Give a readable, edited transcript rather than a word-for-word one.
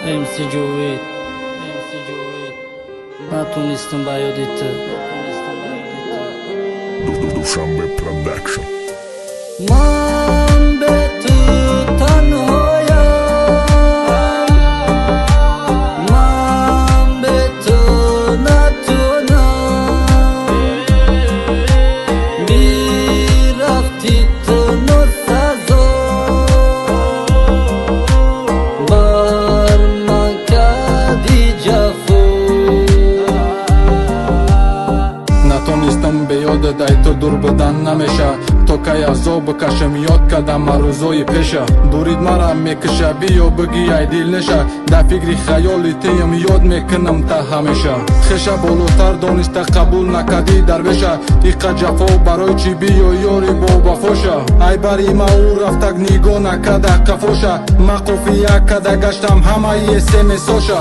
MC Joved نتونستم با یادت دوشنبه پروداکشن من به تو تنهایم من به تو نتونم بی رفتی تو نسازم بر من کردی جفا نتونستم به یادت ای تو دور بودن نمیشه تو که عذاب بکشم یاد کردم روزای پیشه دورید مرا میکشه بیا بگی ای دل نشه در فکر خیالی تیم یاد میکنم تا همیشه خشه بالاتر دانسته قبول نکردی درویشه ایقا جفا برای چی بیا یاری با وفاشه ای بری ما او رفتک نگاه نکرده کفاشه ما قفیه کده گشتم همه یه سه مساشه